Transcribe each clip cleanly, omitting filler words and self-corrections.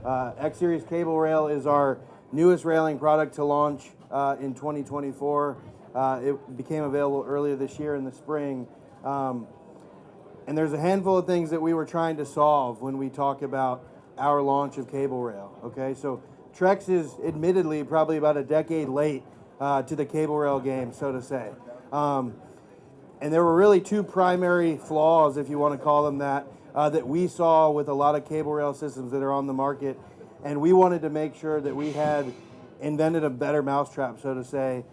X-Series cable rail is our newest railing product to launch in 2024. It became available earlier this year in the spring. And there's a handful of things that we were trying to solve when we talk about our launch of cable rail, okay? So Trex is admittedly probably about a decade late to the cable rail game, so to say. And there were really two primary flaws, if you want to call them that, that we saw with a lot of cable rail systems that are on the market. And we wanted to make sure that we had invented a better mousetrap, so to say,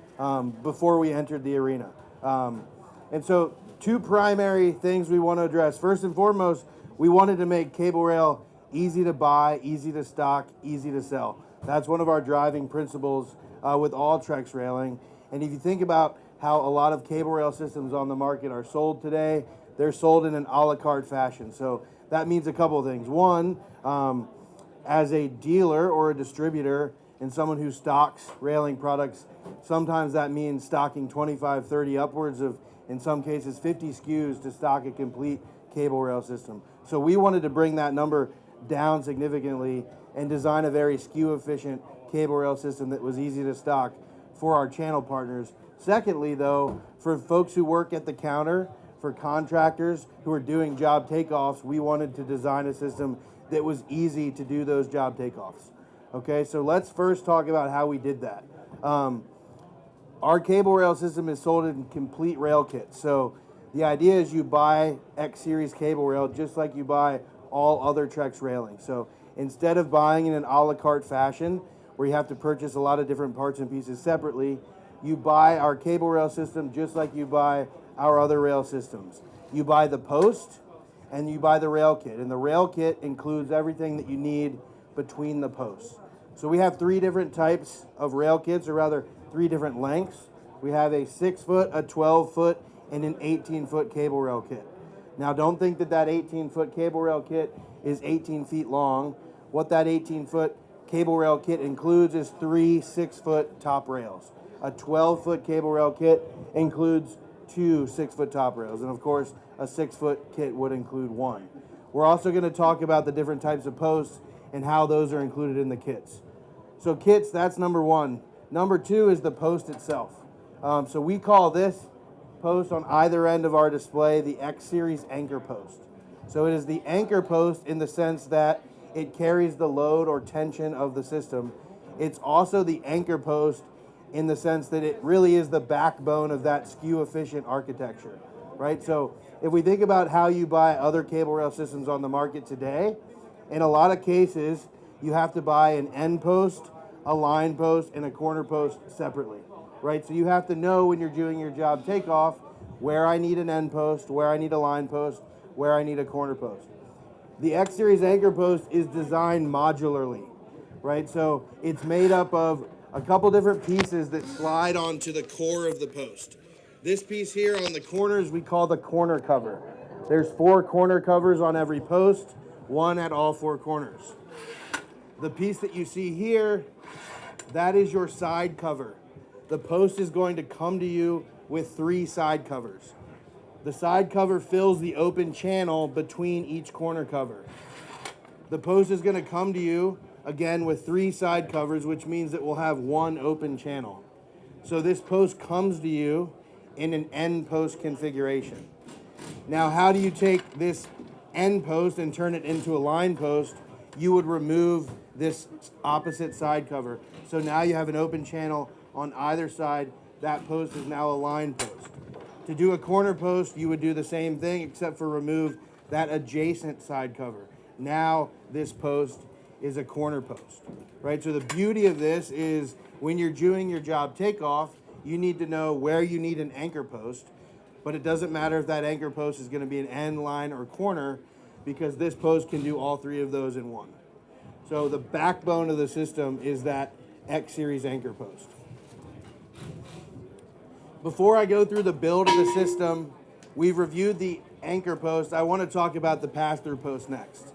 before we entered the arena. And so two primary things we want to address. First and foremost, we wanted to make cable rail easy to buy, easy to stock, easy to sell. That's one of our driving principles with all Trex railing. And if you think about how a lot of cable rail systems on the market are sold today, they're sold in an a la carte fashion. So that means a couple of things. One, as a dealer or a distributor and someone who stocks railing products, sometimes that means stocking 25, 30, upwards of, in some cases, 50 SKUs to stock a complete cable rail system. So we wanted to bring that number down significantly and design a very SKU efficient cable rail system that was easy to stock for our channel partners. Secondly, though, for folks who work at the counter, for contractors who are doing job takeoffs, we wanted to design a system that was easy to do those job takeoffs. Okay, so let's first talk about how we did that. Our cable rail system is sold in complete rail kits. So the idea is you buy X-Series cable rail just like you buy all other Trex railing. So instead of buying in an a la carte fashion, where you have to purchase a lot of different parts and pieces separately, you buy our cable rail system just like you buy our other rail systems. You buy the post and you buy the rail kit. And the rail kit includes everything that you need between the posts. So we have three different types of rail kits, or rather three different lengths. We have a 6-foot, a 12-foot, and an 18-foot cable rail kit. Now don't think that that 18-foot cable rail kit is 18 feet long. What that 18-foot cable rail kit includes is 3 6-foot top rails. A 12-foot cable rail kit includes 2 6-foot top rails, and of course a 6-foot kit would include 1. We're also going to talk about the different types of posts and how those are included in the kits. So kits, that's number one. Number two is the post itself. So we call this post on either end of our display the X-Series anchor post. So it is the anchor post in the sense that it carries the load or tension of the system. It's also the anchor post in the sense that it really is the backbone of that SKU efficient architecture, right? So if we think about how you buy other cable rail systems on the market today, in a lot of cases, you have to buy an end post, a line post, and a corner post separately, right? So you have to know when you're doing your job takeoff where I need an end post, where I need a line post, where I need a corner post. The X-Series anchor post is designed modularly, right? So it's made up of a couple different pieces that slide onto the core of the post. This piece here on the corners we call the corner cover. There's 4 corner covers on every post, 1 at all 4 corners. The piece that you see here, that is your side cover. The post is going to come to you with 3 side covers. The side cover fills the open channel between each corner cover. The post is going to come to you again with 3 side covers, which means it will have 1 open channel. So this post comes to you in an end post configuration. Now, how do you take this end post and turn it into a line post? You would remove this opposite side cover. So now you have an open channel on either side. That post is now a line post. To do a corner post, you would do the same thing except for remove that adjacent side cover. Now this post is a corner post, right? So the beauty of this is when you're doing your job takeoff, you need to know where you need an anchor post, but it doesn't matter if that anchor post is going to be an end, line, or corner, because this post can do all 3 of those in one. So the backbone of the system is that X-Series anchor post. Before I go through the build of the system, we've reviewed the anchor post. I want to talk about the pass-through post next.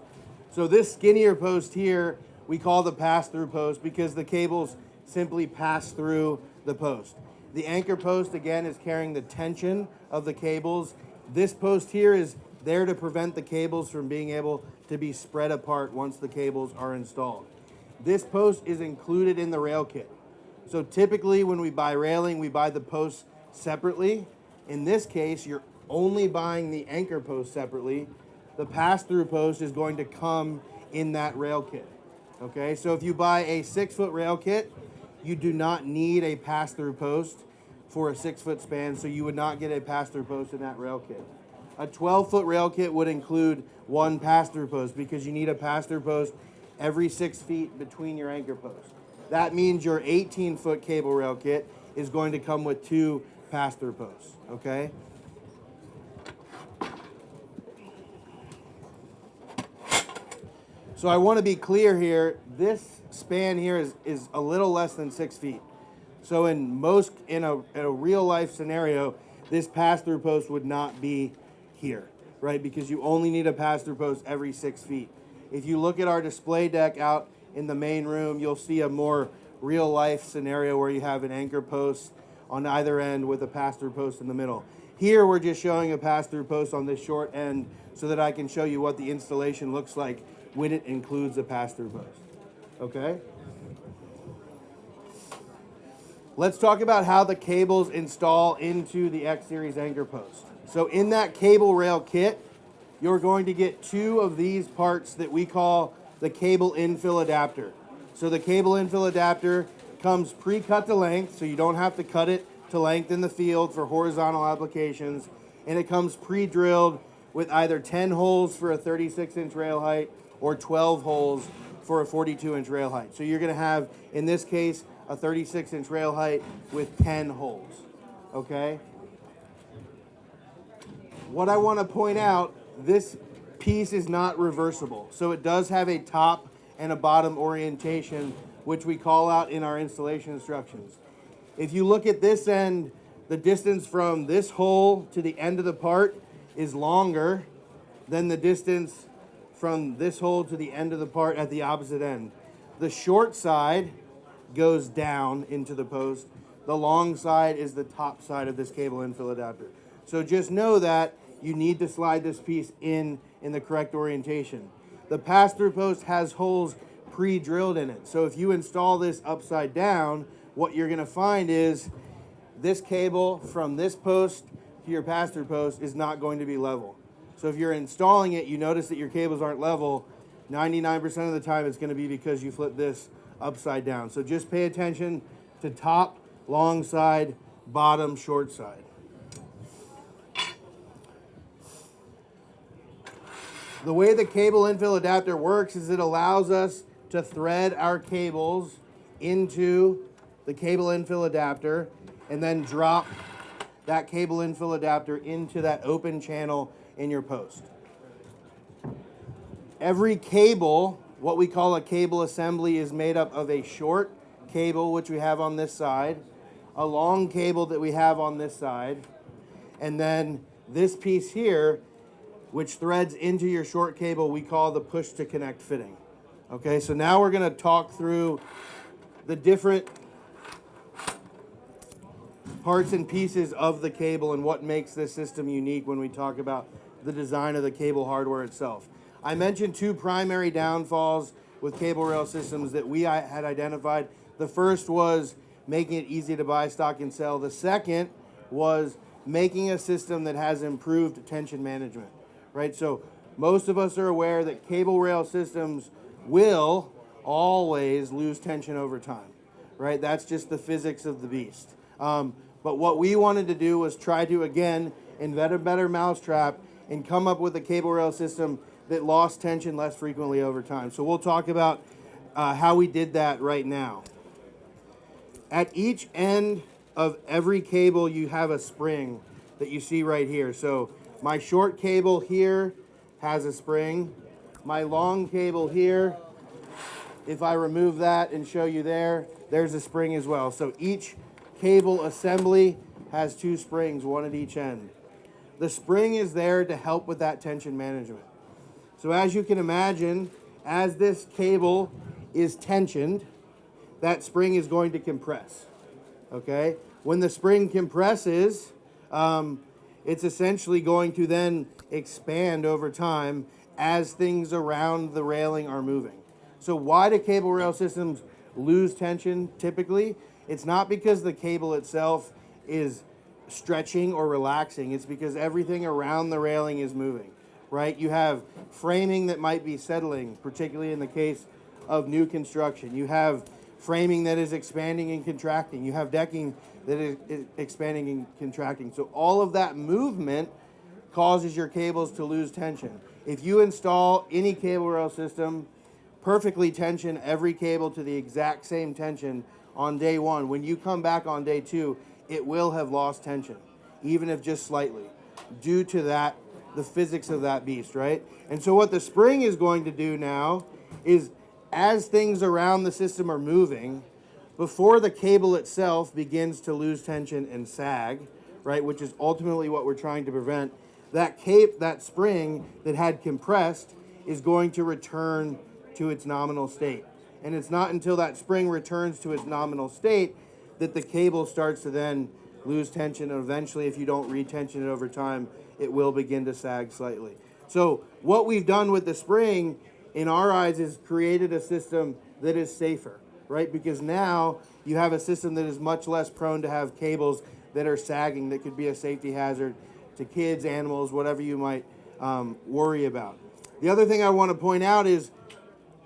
So this skinnier post here, we call the pass-through post because the cables simply pass through the post. The anchor post, again, is carrying the tension of the cables. This post here is there to prevent the cables from being able to be spread apart once the cables are installed. This post is included in the rail kit. So typically when we buy railing, we buy the posts separately. In this case, you're only buying the anchor post separately. The pass-through post is going to come in that rail kit. Okay, so if you buy a 6-foot rail kit, you do not need a pass-through post for a 6-foot span, so you would not get a pass-through post in that rail kit. A 12-foot rail kit would include one pass-through post because you need a pass-through post every 6 feet between your anchor posts. That means your 18-foot cable rail kit is going to come with 2 pass-through posts, okay? So I want to be clear here, this span here is a little less than 6 feet. So in a real life scenario, this pass-through post would not be here, right? Because you only need a pass-through post every 6 feet. If you look at our display deck out in the main room, you'll see a more real life scenario where you have an anchor post on either end with a pass-through post in the middle. Here we're just showing a pass-through post on this short end so that I can show you what the installation looks like when it includes a pass-through post. Okay? Let's talk about how the cables install into the X Series anchor post. So in that cable rail kit, you're going to get 2 of these parts that we call the cable infill adapter. So the cable infill adapter comes pre-cut to length, so you don't have to cut it to length in the field for horizontal applications, and it comes pre-drilled with either 10 holes for a 36-inch rail height or 12 holes for a 42-inch rail height. So you're going to have, in this case, a 36-inch rail height with 10 holes, okay? What I want to point out, this piece is not reversible. So it does have a top and a bottom orientation, which we call out in our installation instructions. If you look at this end, the distance from this hole to the end of the part is longer than the distance from this hole to the end of the part at the opposite end. The short side goes down into the post. The long side is the top side of this cable infill adapter. So just know that you need to slide this piece in the correct orientation. The pass-through post has holes pre-drilled in it. So if you install this upside down, what you're going to find is this cable from this post to your pass-through post is not going to be level. So if you're installing it, you notice that your cables aren't level, 99% of the time it's going to be because you flip this upside down. So just pay attention to top, long side, bottom, short side. The way the cable infill adapter works is it allows us to thread our cables into the cable infill adapter and then drop that cable infill adapter into that open channel in your post. Every cable, what we call a cable assembly, is made up of a short cable, which we have on this side, a long cable that we have on this side, and then this piece here, which threads into your short cable, we call the push to connect fitting. Okay, so now we're going to talk through the different parts and pieces of the cable and what makes this system unique when we talk about the design of the cable hardware itself. I mentioned 2 primary downfalls with cable rail systems that we had identified. The first was making it easy to buy, stock, and sell. The second was making a system that has improved tension management, right? So most of us are aware that cable rail systems will always lose tension over time, right? That's just the physics of the beast. But what we wanted to do was try to, again, invent a better mousetrap and come up with a cable rail system that lost tension less frequently over time. So we'll talk about how we did that right now. At each end of every cable, you have a spring that you see right here. So my short cable here has a spring. My long cable here, if I remove that and show you there, there's a spring as well. So each cable assembly has 2 springs, one at each end. The spring is there to help with that tension management. So as you can imagine, as this cable is tensioned, that spring is going to compress, okay? When the spring compresses, it's essentially going to then expand over time as things around the railing are moving. So why do cable rail systems lose tension typically? It's not because the cable itself is stretching or relaxing. It's because everything around the railing is moving, right? You have framing that might be settling, particularly in the case of new construction. You have framing that is expanding and contracting. You have decking that is expanding and contracting. So all of that movement causes your cables to lose tension. If you install any cable rail system, perfectly tension every cable to the exact same tension on day one, when you come back on day two, it will have lost tension, even if just slightly, due to that, the physics of that beast, right? And so what the spring is going to do now is, as things around the system are moving, before the cable itself begins to lose tension and sag, right, which is ultimately what we're trying to prevent, that spring that had compressed is going to return to its nominal state. And it's not until that spring returns to its nominal state that the cable starts to then lose tension, and eventually, if you don't retension it over time, it will begin to sag slightly. So what we've done with the spring, in our eyes, is created a system that is safer, right? Because now you have a system that is much less prone to have cables that are sagging, that could be a safety hazard to kids, animals, whatever you might worry about. The other thing I want to point out is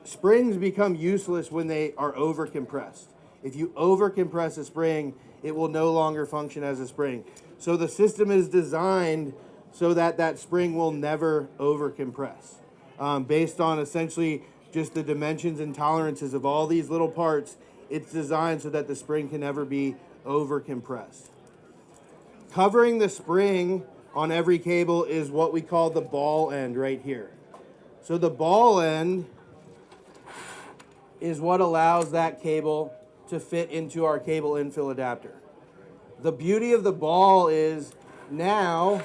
springs become useless when they are over compressed. If you over compress a spring, it will no longer function as a spring. So the system is designed so that that spring will never over compress. Based on essentially just the dimensions and tolerances of all these little parts, it's designed so that the spring can never be over compressed. Covering the spring on every cable is what we call the ball end right here. So the ball end is what allows that cable to fit into our cable infill adapter. The beauty of the ball is now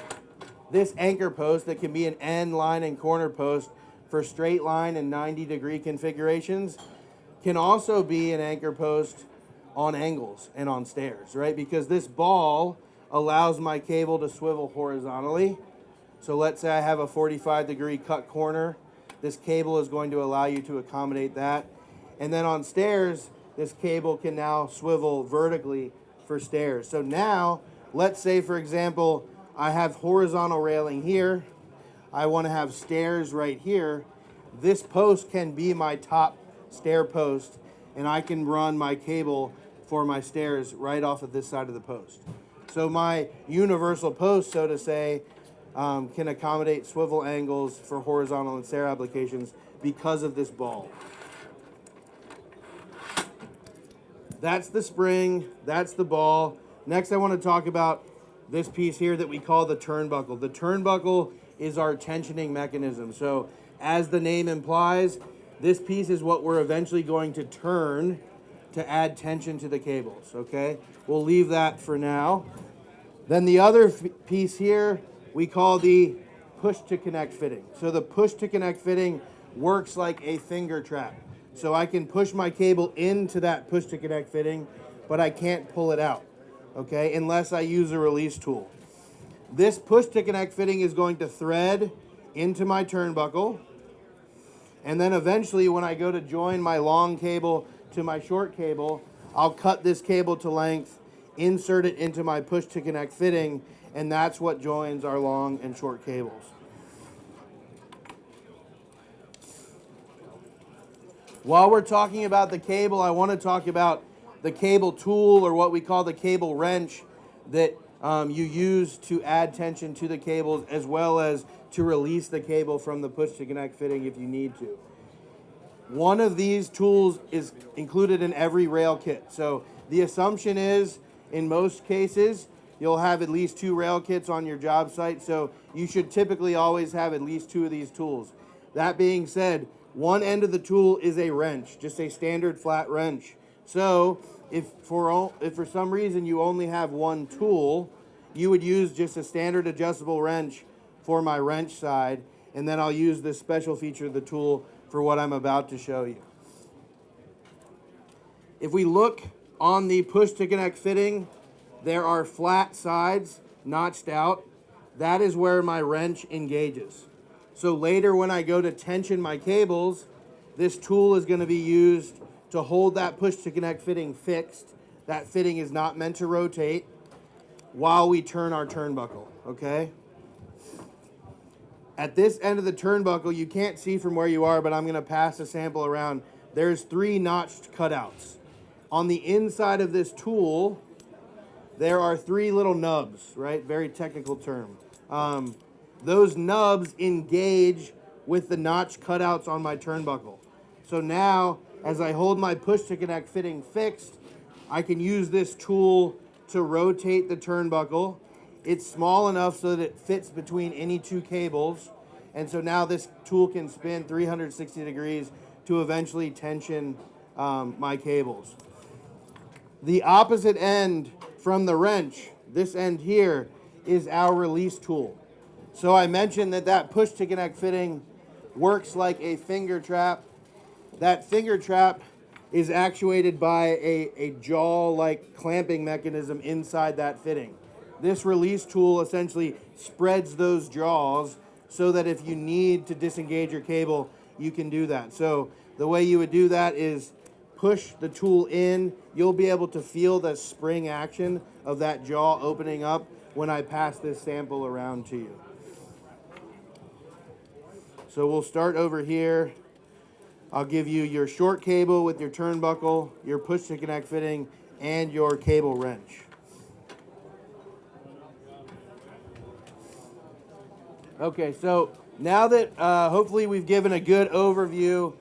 this anchor post that can be an end, line, and corner post for straight line and 90-degree configurations can also be an anchor post on angles and on stairs, right? Because this ball allows my cable to swivel horizontally. So let's say I have a 45-degree cut corner. This cable is going to allow you to accommodate that. And then on stairs, this cable can now swivel vertically for stairs. So now, let's say, for example, I have horizontal railing here. I want to have stairs right here. This post can be my top stair post, and I can run my cable for my stairs right off of this side of the post. So my universal post, so to say, can accommodate swivel angles for horizontal and stair applications because of this ball. That's the spring, that's the ball. Next I want to talk about this piece here that we call the turnbuckle. The turnbuckle is our tensioning mechanism. So as the name implies, this piece is what we're eventually going to turn to add tension to the cables, okay? We'll leave that for now. Then the other piece here we call the push to connect fitting. So the push to connect fitting works like a finger trap. So I can push my cable into that push to connect fitting, but I can't pull it out, okay, unless I use a release tool. This push to connect fitting is going to thread into my turnbuckle, and then eventually when I go to join my long cable to my short cable, I'll cut this cable to length, insert it into my push to connect fitting, and that's what joins our long and short cables. While we're talking about the cable, I want to talk about the cable tool, or what we call the cable wrench, that you use to add tension to the cables, as well as to release the cable from the push to connect fitting if you need to. One of these tools is included in every rail kit. So the assumption is, in most cases, you'll have at least 2 rail kits on your job site, so you should typically always have at least 2 of these tools. That being said, one end of the tool is a wrench, just a standard flat wrench. So if for some reason you only have one tool, you would use just a standard adjustable wrench for my wrench side, and then I'll use this special feature of the tool for what I'm about to show you. If we look on the push to connect fitting, there are flat sides notched out. that is where my wrench engages. So later when I go to tension my cables, this tool is going to be used to hold that push-to-connect fitting fixed. That fitting is not meant to rotate while we turn our turnbuckle, okay? At this end of the turnbuckle, you can't see from where you are, but I'm going to pass a sample around. There's 3 notched cutouts. On the inside of this tool, there are 3 little nubs, right? Very technical term. Those nubs engage with the notch cutouts on my turnbuckle. So now, as I hold my push-to-connect fitting fixed, I can use this tool to rotate the turnbuckle. It's small enough so that it fits between any 2 cables. And so now this tool can spin 360 degrees to eventually tension my cables. The opposite end from the wrench, this end here, is our release tool. So I mentioned that push-to-connect fitting works like a finger trap. That finger trap is actuated by a jaw-like clamping mechanism inside that fitting. This release tool essentially spreads those jaws so that if you need to disengage your cable, you can do that. So the way you would do that is push the tool in. You'll be able to feel the spring action of that jaw opening up when I pass this sample around to you. So we'll start over here. I'll give you your short cable with your turnbuckle, your push-to-connect fitting, and your cable wrench. Okay, so now that hopefully we've given a good overview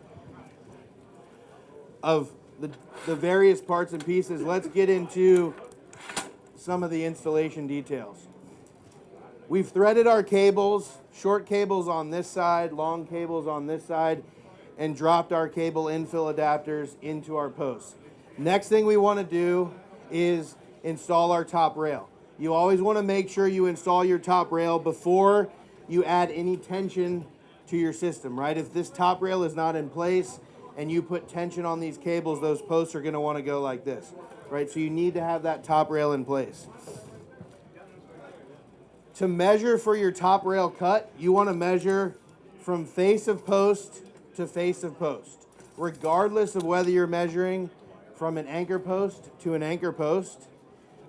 of the various parts and pieces, let's get into some of the installation details. We've threaded our cables, short cables on this side, long cables on this side, and dropped our cable infill adapters into our posts. Next thing we want to do is install our top rail. You always want to make sure you install your top rail before you add any tension to your system, right? If this top rail is not in place and you put tension on these cables, those posts are going to want to go like this, right? So you need to have that top rail in place. To measure for your top rail cut, you want to measure from face of post to face of post, regardless of whether you're measuring from an anchor post to an anchor post,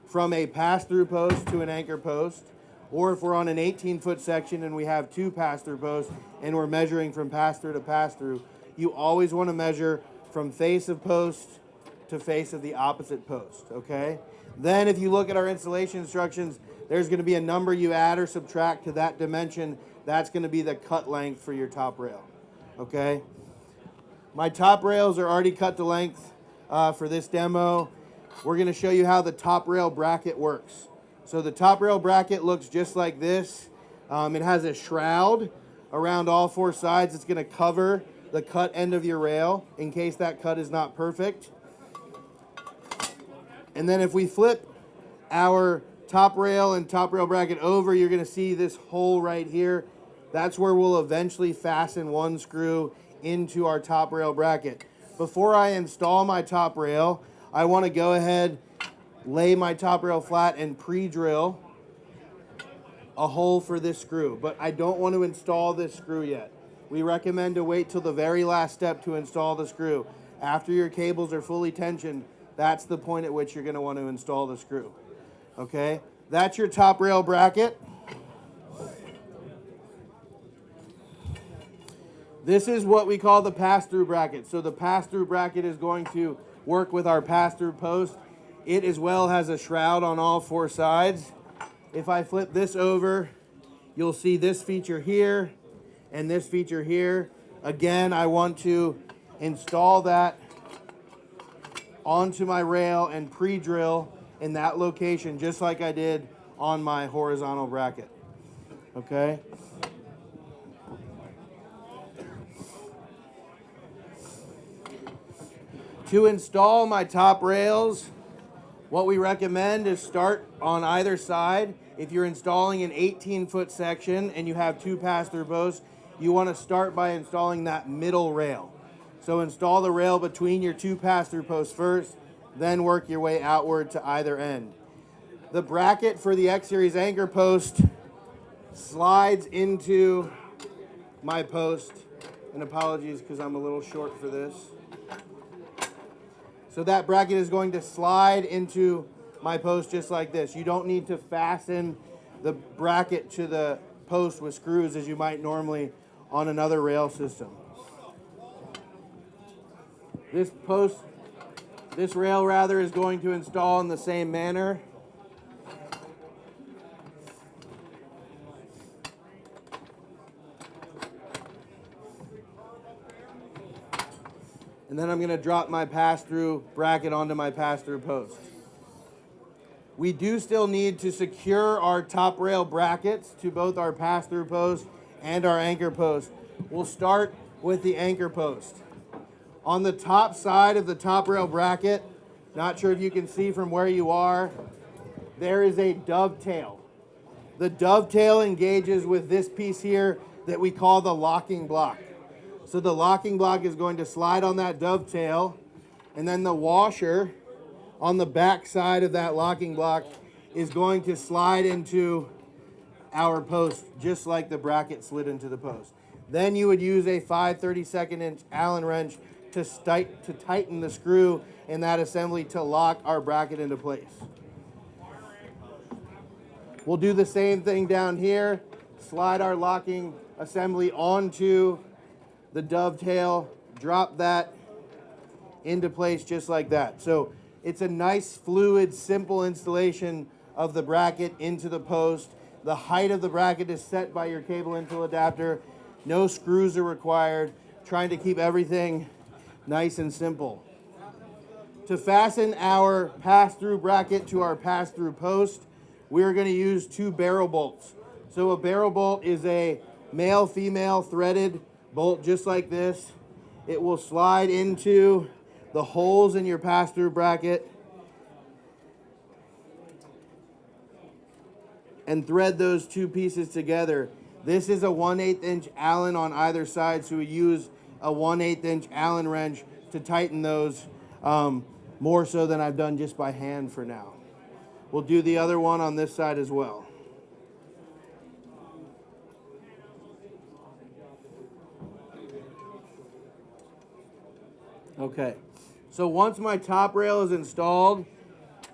from a pass-through post to an anchor post, or if we're on an 18-foot section and we have 2 pass-through posts and we're measuring from pass-through to pass-through, you always want to measure from face of post to face of the opposite post, okay? Then if you look at our installation instructions, there's going to be a number you add or subtract to that dimension. That's going to be the cut length for your top rail, okay? My top rails are already cut to length for this demo. We're going to show you how the top rail bracket works. So the top rail bracket looks just like this. It has a shroud around all 4 sides. It's going to cover the cut end of your rail in case that cut is not perfect. And then if we flip our top rail and top rail bracket over, you're going to see this hole right here. That's where we'll eventually fasten 1 screw into our top rail bracket. Before I install my top rail, I want to go ahead, lay my top rail flat and pre-drill a hole for this screw, but I don't want to install this screw yet. We recommend to wait till the very last step to install the screw. After your cables are fully tensioned, that's the point at which you're going to want to install the screw. Okay, that's your top rail bracket. This is what we call the pass-through bracket. So the pass-through bracket is going to work with our pass-through post. It as well has a shroud on all 4 sides. If I flip this over, you'll see this feature here and this feature here. Again, I want to install that onto my rail and pre-drill in that location, just like I did on my horizontal bracket, okay? To install my top rails, what we recommend is start on either side. If you're installing an 18-foot section and you have 2 pass-through posts, you want to start by installing that middle rail. So install the rail between your 2 pass-through posts first, then work your way outward to either end. The bracket for the X-Series anchor post slides into my post. And apologies because I'm a little short for this. So that bracket is going to slide into my post just like this. You don't need to fasten the bracket to the post with screws as you might normally on another rail system. This rail rather is going to install in the same manner. And then I'm going to drop my pass-through bracket onto my pass-through post. We do still need to secure our top rail brackets to both our pass-through post and our anchor post. We'll start with the anchor post. On the top side of the top rail bracket, not sure if you can see from where you are, there is a dovetail. The dovetail engages with this piece here that we call the locking block. So the locking block is going to slide on that dovetail, and then the washer on the back side of that locking block is going to slide into our post, just like the bracket slid into the post. Then you would use a 5/32 inch Allen wrench to tighten the screw in that assembly to lock our bracket into place. We'll do the same thing down here, slide our locking assembly onto the dovetail, drop that into place just like that. So it's a nice, fluid, simple installation of the bracket into the post. The height of the bracket is set by your cable infill adapter. No screws are required, trying to keep everything nice and simple. To fasten our pass-through bracket to our pass-through post, we're going to use 2 barrel bolts. So a barrel bolt is a male-female threaded bolt just like this. It will slide into the holes in your pass-through bracket and thread those 2 pieces together. This is a 1/8 inch Allen on either side, so we use a 1/8 inch Allen wrench to tighten those more so than I've done just by hand for now. We'll do the other one on this side as well. Okay, so once my top rail is installed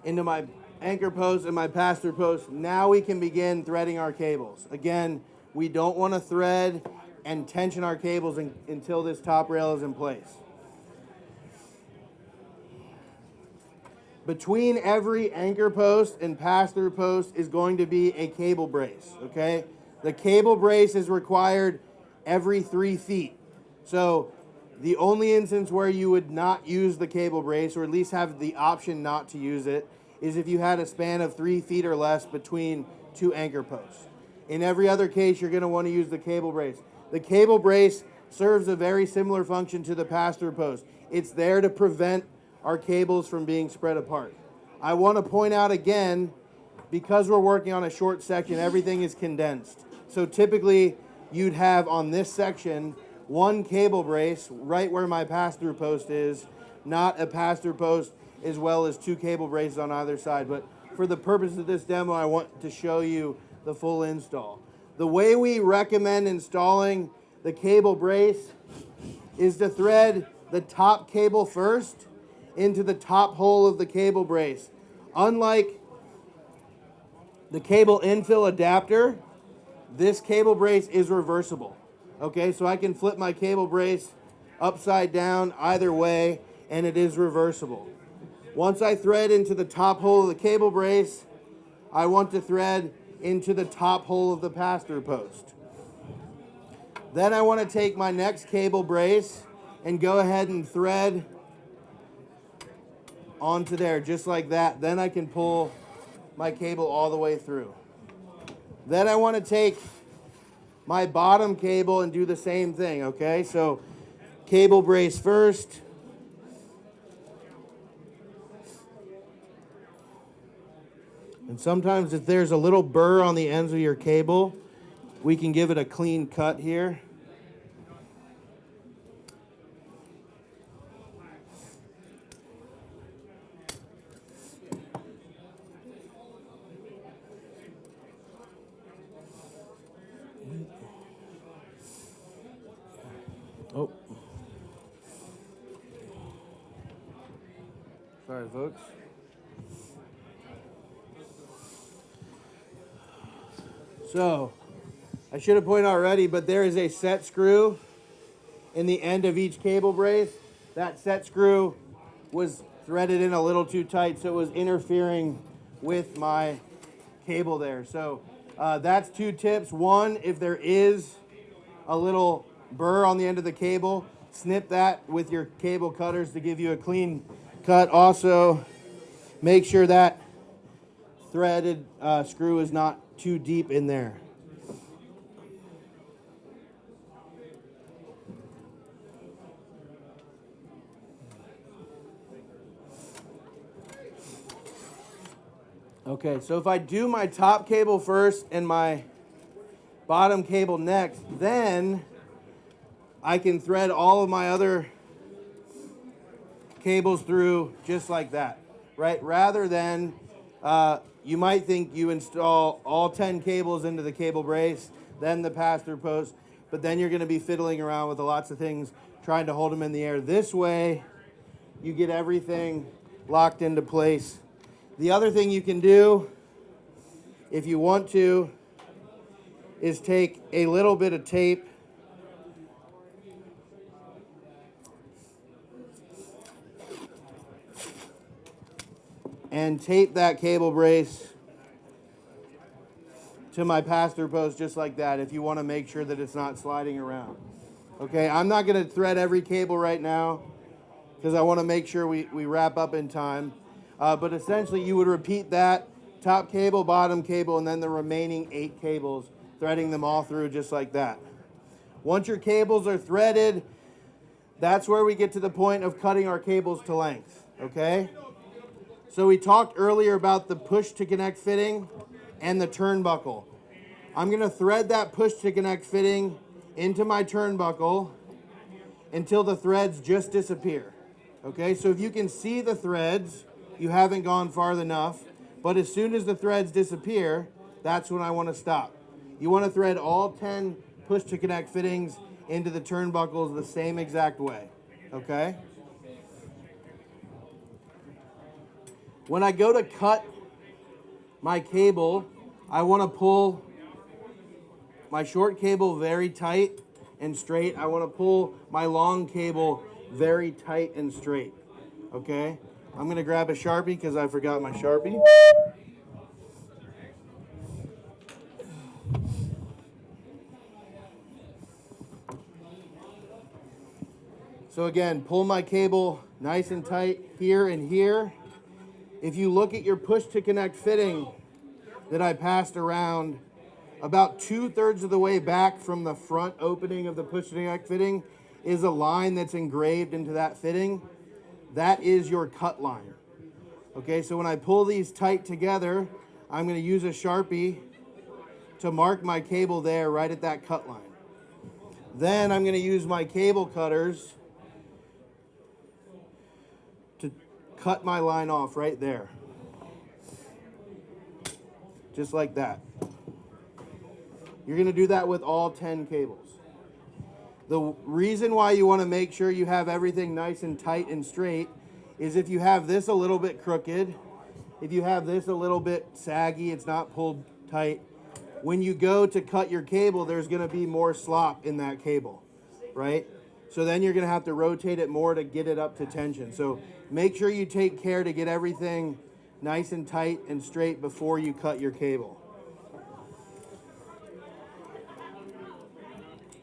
into my anchor post and my pass-through post, now we can begin threading our cables. Again, we don't want to thread and tension our cables until this top rail is in place. Between every anchor post and pass-through post is going to be a cable brace, okay? The cable brace is required every 3 feet. So the only instance where you would not use the cable brace, or at least have the option not to use it, is if you had a span of 3 feet or less between 2 anchor posts. In every other case, you're going to want to use the cable brace. The cable brace serves a very similar function to the pass-through post. It's there to prevent our cables from being spread apart. I want to point out again, because we're working on a short section, everything is condensed. So typically, you'd have on this section 1 cable brace right where my pass-through post is, not a pass-through post, as well as 2 cable braces on either side. But for the purpose of this demo, I want to show you the full install. The way we recommend installing the cable brace is to thread the top cable first into the top hole of the cable brace. Unlike the cable infill adapter, this cable brace is reversible. Okay, so I can flip my cable brace upside down either way, and it is reversible. Once I thread into the top hole of the cable brace, I want to thread into the top hole of the pass-through post. Then I want to take my next cable brace and go ahead and thread onto there, just like that. Then I can pull my cable all the way through. Then I want to take my bottom cable and do the same thing, okay? So cable brace first. And sometimes if there's a little burr on the ends of your cable, we can give it a clean cut here. Sorry, folks. So, I should have pointed out already, but there is a set screw in the end of each cable brace. That set screw was threaded in a little too tight, so it was interfering with my cable there. So that's 2 tips. One, if there is a little burr on the end of the cable, snip that with your cable cutters to give you a clean cut. Also, make sure that threaded screw is not too deep in there. Okay, so if I do my top cable first and my bottom cable next, then I can thread all of my other cables through just like that, right? Rather than, you might think you install all 10 cables into the cable brace, then the pass-through post, but then you're gonna be fiddling around with lots of things, trying to hold them in the air. This way, you get everything locked into place. The other thing you can do, if you want to, is take a little bit of tape and tape that cable brace to my pass-through post just like that if you want to make sure that it's not sliding around. Okay, I'm not going to thread every cable right now because I want to make sure we wrap up in time. But essentially you would repeat that top cable, bottom cable, and then the remaining 8 cables, threading them all through just like that. Once your cables are threaded, that's where we get to the point of cutting our cables to length, okay? So we talked earlier about the push to connect fitting and the turnbuckle. I'm gonna thread that push to connect fitting into my turnbuckle until the threads just disappear, okay? So if you can see the threads, you haven't gone far enough, but as soon as the threads disappear, that's when I want to stop. You want to thread all 10 push to connect fittings into the turnbuckles the same exact way, okay? When I go to cut my cable, I want to pull my short cable very tight and straight. I want to pull my long cable very tight and straight, okay? I'm going to grab a Sharpie because I forgot my Sharpie. So again, pull my cable nice and tight here and here. If you look at your push to connect fitting that I passed around, about 2/3 of the way back from the front opening of the push to connect fitting is a line that's engraved into that fitting. That is your cut line. Okay, so when I pull these tight together, I'm going to use a Sharpie to mark my cable there right at that cut line. Then I'm going to use my cable cutters to cut my line off right there. Just like that. You're going to do that with all 10 cables. The reason why you want to make sure you have everything nice and tight and straight is if you have this a little bit crooked, if you have this a little bit saggy, it's not pulled tight, when you go to cut your cable, there's going to be more slop in that cable, right? So then you're going to have to rotate it more to get it up to tension. So make sure you take care to get everything nice and tight and straight before you cut your cable.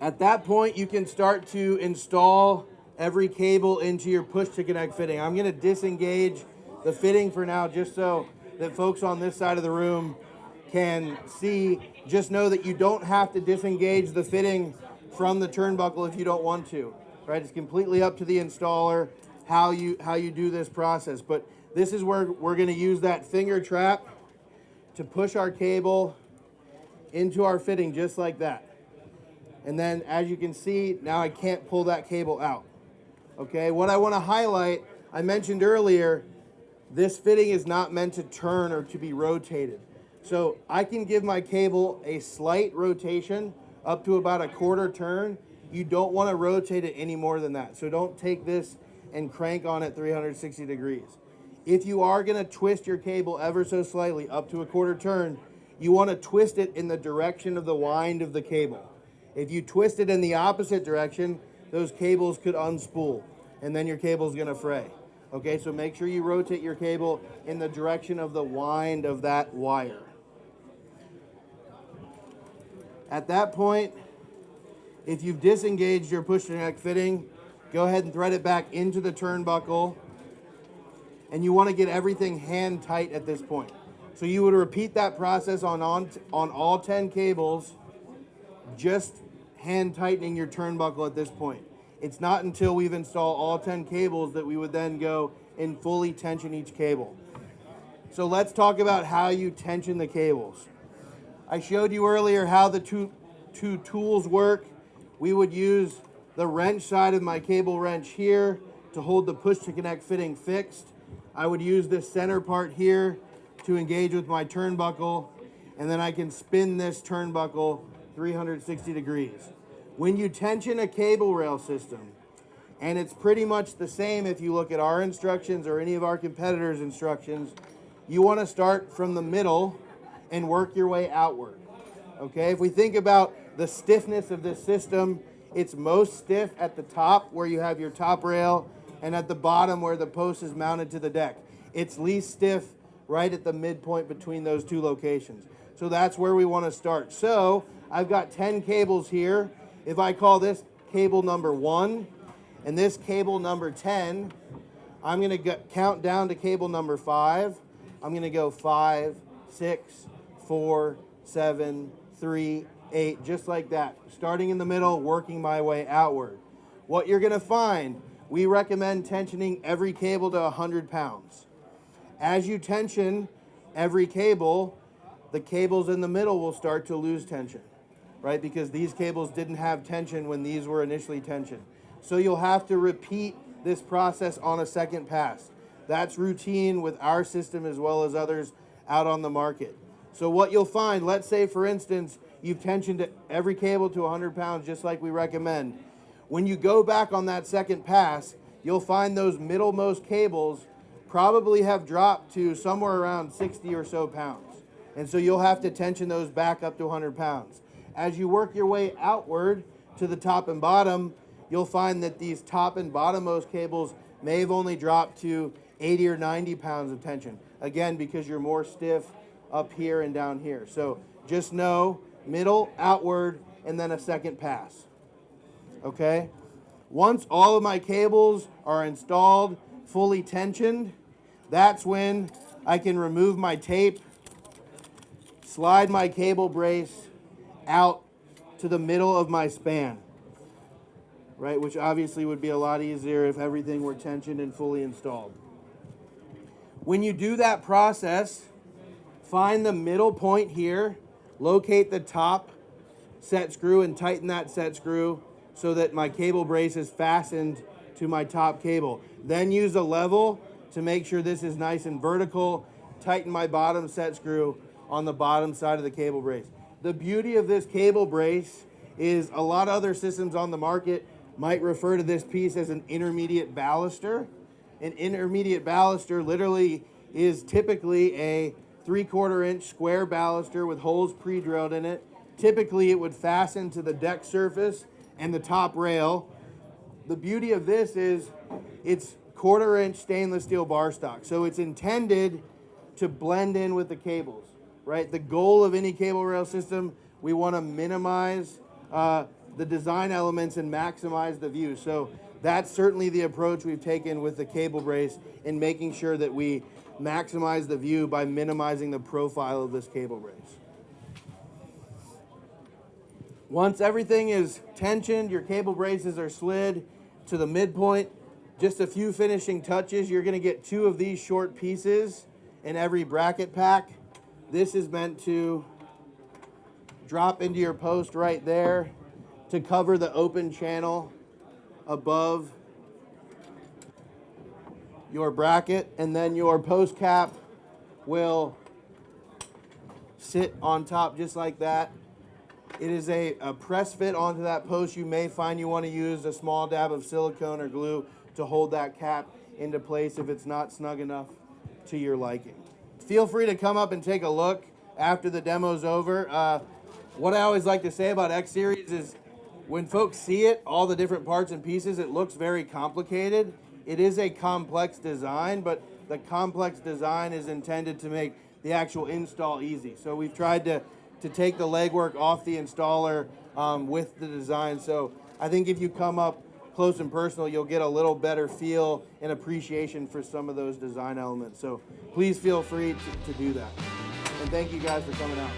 At that point, you can start to install every cable into your push to connect fitting. I'm going to disengage the fitting for now just so that folks on this side of the room can see. Just know that you don't have to disengage the fitting from the turnbuckle if you don't want to, right? It's completely up to the installer how you do this process. But this is where we're going to use that finger trap to push our cable into our fitting just like that. And then as you can see, now I can't pull that cable out. Okay, what I want to highlight, I mentioned earlier, this fitting is not meant to turn or to be rotated. So I can give my cable a slight rotation up to about a quarter turn. You don't want to rotate it any more than that. So don't take this and crank on it 360 degrees. If you are going to twist your cable ever so slightly up to a quarter turn, you want to twist it in the direction of the wind of the cable. If you twist it in the opposite direction, those cables could unspool, and then your cable is going to fray. Okay, so make sure you rotate your cable in the direction of the wind of that wire. At that point, if you've disengaged your push-to-connect fitting, go ahead and thread it back into the turnbuckle, and you want to get everything hand tight at this point. So you would repeat that process on all 10 cables, just hand tightening your turnbuckle at this point. It's not until we've installed all 10 cables that we would then go and fully tension each cable. So let's talk about how you tension the cables. I showed you earlier how the two tools work. We would use the wrench side of my cable wrench here to hold the push-to-connect fitting fixed. I would use this center part here to engage with my turnbuckle, and then I can spin this turnbuckle 360 degrees. When you tension a cable rail system, and it's pretty much the same if you look at our instructions or any of our competitors' instructions, you want to start from the middle and work your way outward. Okay, if we think about the stiffness of this system, it's most stiff at the top where you have your top rail, and at the bottom where the post is mounted to the deck. It's least stiff right at the midpoint between those two locations. So that's where we want to start. So I've got 10 cables here. If I call this cable number 1 and this cable number 10, I'm going to count down to cable number 5. I'm going to go 5, 6, 4, 7, 3, 8, just like that. Starting in the middle, working my way outward. What you're going to find, we recommend tensioning every cable to 100 pounds. As you tension every cable, the cables in the middle will start to lose tension, right? Because these cables didn't have tension when these were initially tensioned. So you'll have to repeat this process on a second pass. That's routine with our system as well as others out on the market. So what you'll find, let's say for instance, you've tensioned every cable to 100 pounds just like we recommend. When you go back on that second pass, you'll find those middlemost cables probably have dropped to somewhere around 60 or so pounds. And so you'll have to tension those back up to 100 pounds. As you work your way outward to the top and bottom, you'll find that these top and bottommost cables may have only dropped to 80 or 90 pounds of tension. Again, because you're more stiff up here and down here. So just know middle, outward, and then a second pass. Okay? Once all of my cables are installed, fully tensioned, that's when I can remove my tape, slide my cable brace out to the middle of my span, right? Which obviously would be a lot easier if everything were tensioned and fully installed. When you do that process, find the middle point here, locate the top set screw and tighten that set screw so that my cable brace is fastened to my top cable. Then use a level to make sure this is nice and vertical. Tighten my bottom set screw on the bottom side of the cable brace. The beauty of this cable brace is a lot of other systems on the market might refer to this piece as an intermediate baluster. An intermediate baluster literally is typically a 3/4 inch square baluster with holes pre-drilled in it. Typically it would fasten to the deck surface and the top rail. The beauty of this is it's 1/4 inch stainless steel bar stock. So it's intended to blend in with the cables, right? The goal of any cable rail system, we want to minimize the design elements and maximize the view. So that's certainly the approach we've taken with the cable brace in making sure that we maximize the view by minimizing the profile of this cable brace. Once everything is tensioned, your cable braces are slid to the midpoint, just a few finishing touches. You're going to get 2 of these short pieces in every bracket pack. This is meant to drop into your post right there to cover the open channel above your bracket, and then your post cap will sit on top just like that. It is a press fit onto that post. You may find you want to use a small dab of silicone or glue to hold that cap into place if it's not snug enough. to your liking. Feel free to come up and take a look after the demo's over. What I always like to say about X Series is when folks see it, all the different parts and pieces, it looks very complicated. It is a complex design, but the complex design is intended to make the actual install easy. So we've tried to take the legwork off the installer with the design. So I think if you come up close and personal, you'll get a little better feel and appreciation for some of those design elements. So please feel free to do that. And thank you guys for coming out.